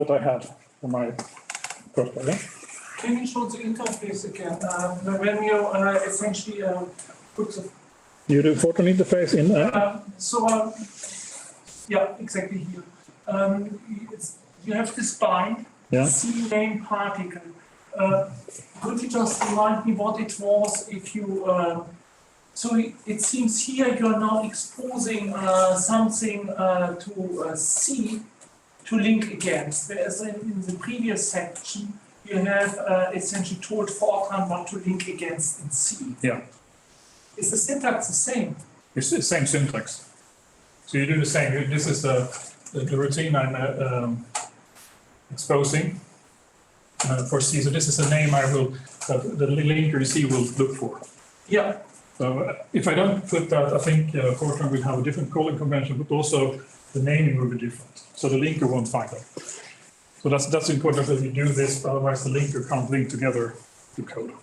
that I had for my first program. Can you show the interface again? When you essentially put the... You do Fortran interface in... yeah, exactly here. You have this bind, C name particle. Could you just remind me what it was if you... so it seems here you are now exposing something to C to link against, whereas in the previous section you have essentially told Fortran what to link against in C. Yeah. Is the syntax the same? It's the same syntax. So you do the same. This is the routine I'm exposing for C. So this is the name I will, the linker you see will look for. Yeah. So if I don't put that, I think Fortran will have a different calling convention, but also the naming will be different. So the linker won't find that. So that's important that you do this, otherwise the linker can't link together the code.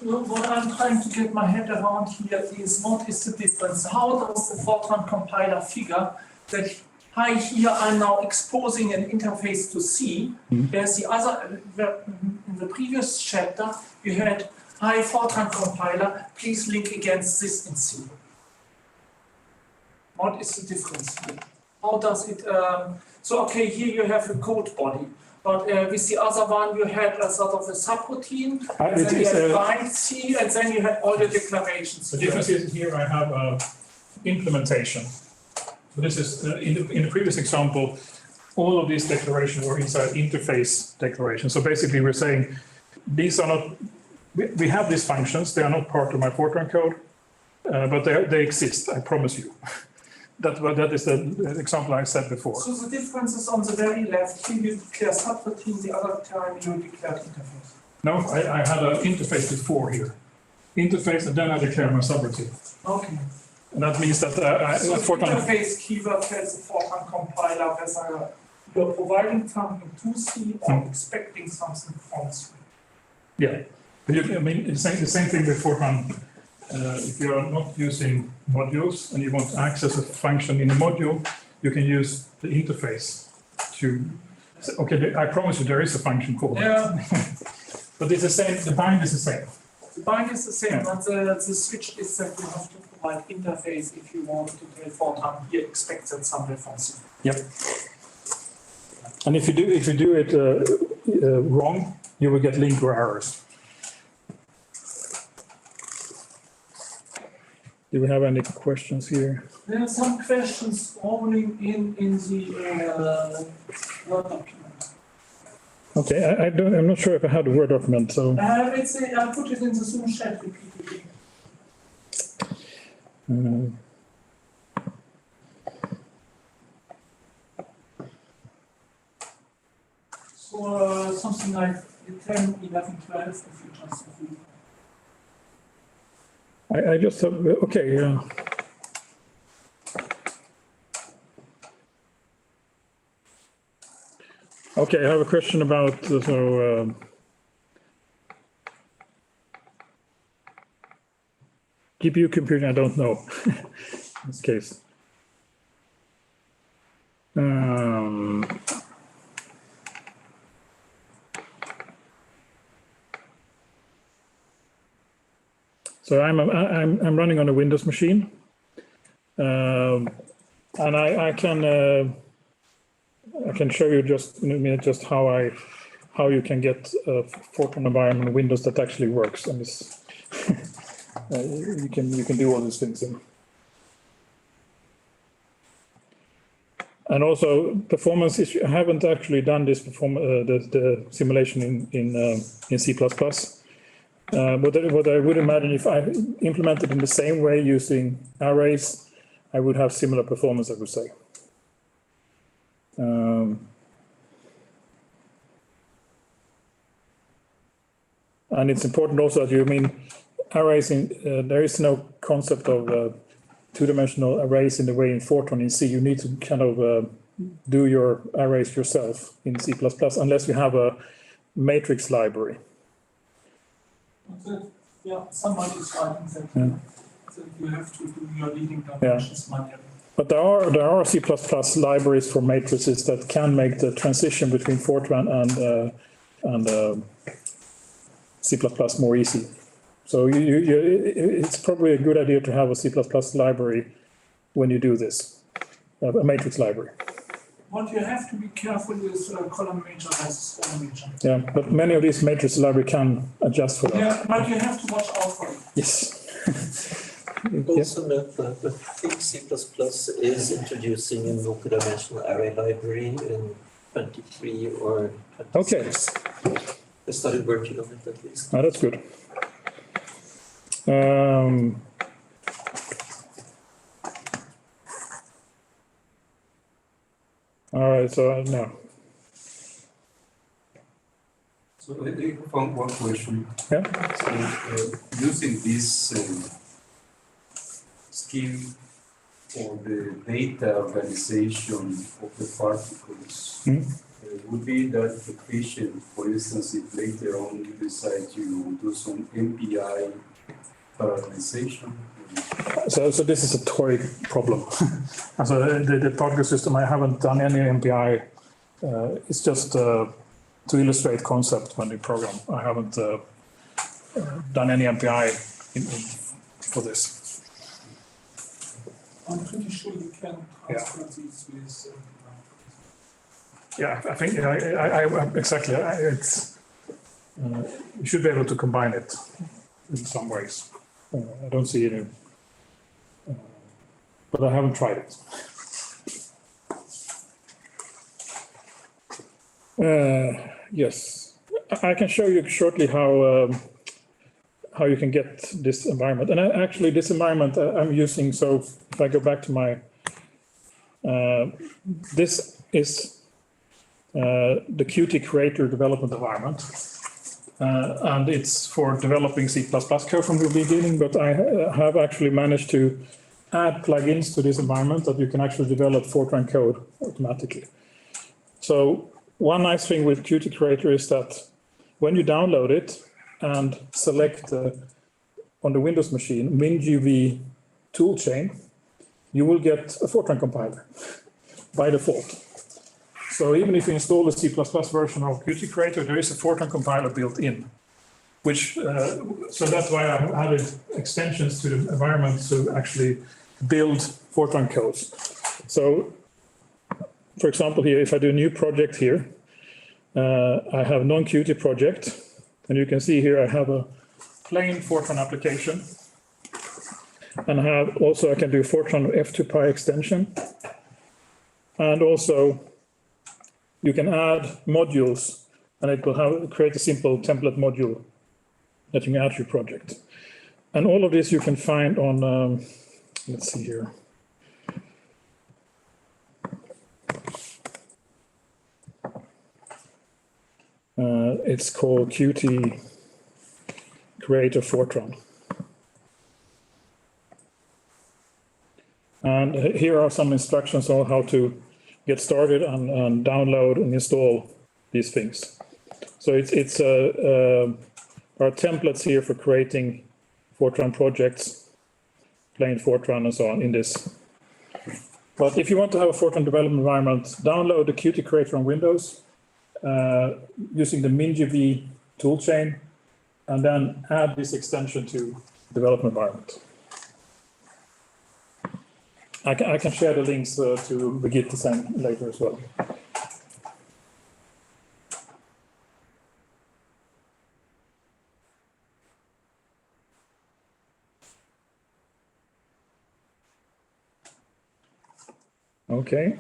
What I'm trying to get my head around here is what is the difference? How does the Fortran compiler figure that, hi, here I'm now exposing an interface to C, whereas the other, in the previous chapter, you had, hi, Fortran compiler, please link against this in C. What is the difference here? How does it, so okay, here you have a code body. But with the other one, you had a sort of a subroutine, and then you had bind C, and then you had all the declarations. The difference is here I have an implementation. So this is, in the previous example, all of these declarations were inside interface declarations. So basically we're saying, these are not, we have these functions, they are not part of my Fortran code, but they exist, I promise you. That is the example I said before. So the difference is on the very left. Here you declare subroutine, the other time you declare interface. No, I had an interface before here. Interface, and then I declare my subroutine. Okay. And that means that so Fortran... interface keyword tells the Fortran compiler whether you're providing something to C or expecting something from C. Yeah, but I mean, it's the same thing with Fortran. If you are not using modules and you want to access a function in a module, you can use the interface to, okay, I promise you there is a function called that. But it's the same, the bind is the same. The bind is the same, but the switch is that you have to provide interface if you want to tell Fortran here expects that somewhere from C. Yep. And if you do it wrong, you will get linker errors. Do we have any questions here? There are some questions rolling in the Word document. Okay, I'm not sure if I have the Word document, so. I put it in the Zoom chat repeatedly. So something like 10, 11, 12, if you just read. I just have, okay, yeah. Okay, I have a question about, GPU computing, I don't know, in this case. So I'm running on a Windows machine, and I can show you just in a minute just how you can get a Fortran environment on Windows that actually works, and this you can do all these things in. And also performance issue. I haven't actually done this the simulation in C++. What I would imagine if I implemented in the same way using arrays, I would have similar performance, I would say. And it's important also that arrays there is no concept of two-dimensional arrays in the way in Fortran in C. You need to kind of do your arrays yourself in C++ unless you have a matrix library. Yeah, somebody is writing that you have to do your leading dimensions manually. But there are C++ libraries for matrices that can make the transition between Fortran and C++ more easy. So it's probably a good idea to have a C++ library when you do this, a matrix library. What you have to be careful is column major versus column major. Yeah, but many of these matrix library can adjust for that. Yeah, but you have to watch out for it. Yes. Also note that I think C++ is introducing a multi-dimensional array library in 23 or 26. Okay. I started working on it at least. Oh, that's good. All right, so no. So I found one question. Yeah. So using this scheme for the data organization of the particles, would be that efficient, for instance, if later on you decide to do some MPI parallelization? So this is a toy problem. So the particle system, I haven't done any MPI. It's just to illustrate concept when you program. I haven't done any MPI for this. I'm pretty sure you can transfer these with. Yeah, I think I exactly. It's you should be able to combine it in some ways. I don't see any, but I haven't tried it. Yes, I can show you shortly how you can get this environment. And actually, this environment I'm using. So if I go back to my, this is the Qt Creator development environment. And it's for developing C++ code from the beginning, but I have actually managed to add plugins to this environment that you can actually develop Fortran code automatically. So one nice thing with Qt Creator is that when you download it and select on the Windows machine, MinGV toolchain, you will get a Fortran compiler by default. So even if you install the C++ version of Qt Creator, there is a Fortran compiler built in, which, so that's why I added extensions to the environment to actually build Fortran codes. So, for example, here, if I do a new project here, I have non-Qt project, and you can see here I have a plain Fortran application, and I can do Fortran F2Py extension, and also you can add modules, and it will create a simple template module that you can add to your project. And all of this you can find on, let's see here. It's called Qt Creator Fortran. And here are some instructions on how to get started and download and install these things. So there are templates here for creating Fortran projects, plain Fortran and so on in this. But if you want to have a Fortran development environment, download the Qt Creator on Windows using the MinGV toolchain, and then add this extension to development environment. I can share the links to the Git design later as well. Okay.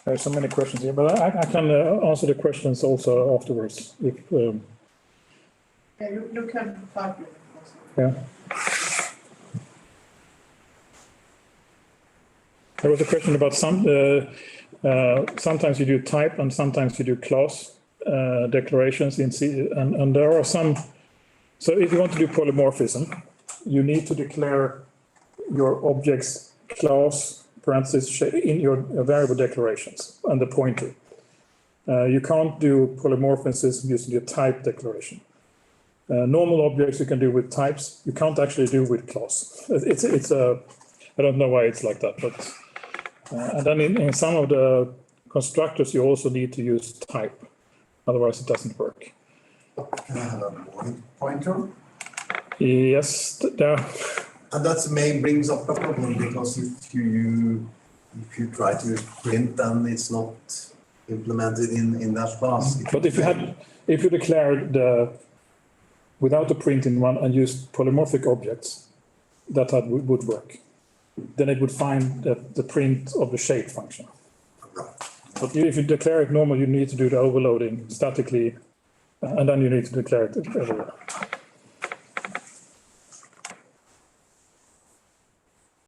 There's so many questions here, but I can answer the questions also afterwards. If, yeah, you can type it. Yeah. There was a question about sometimes you do type and sometimes you do class declarations in C, and there are some. So if you want to do polymorphism, you need to declare your object's class parentheses in your variable declarations and the pointer. You can't do polymorphism using the type declaration. Normal objects you can do with types, you can't actually do with class. I don't know why it's like that, but, and then in some of the constructors, you also need to use type, otherwise it doesn't work. Can I have a point pointer? Yes, there. And that may brings up a problem because if you try to print, then it's not implemented in that class. But if you declared without the print in one and used polymorphic objects, that would work. Then it would find the print of the shape function. But if you declare it normal, you need to do the overloading statically, and then you need to declare it everywhere.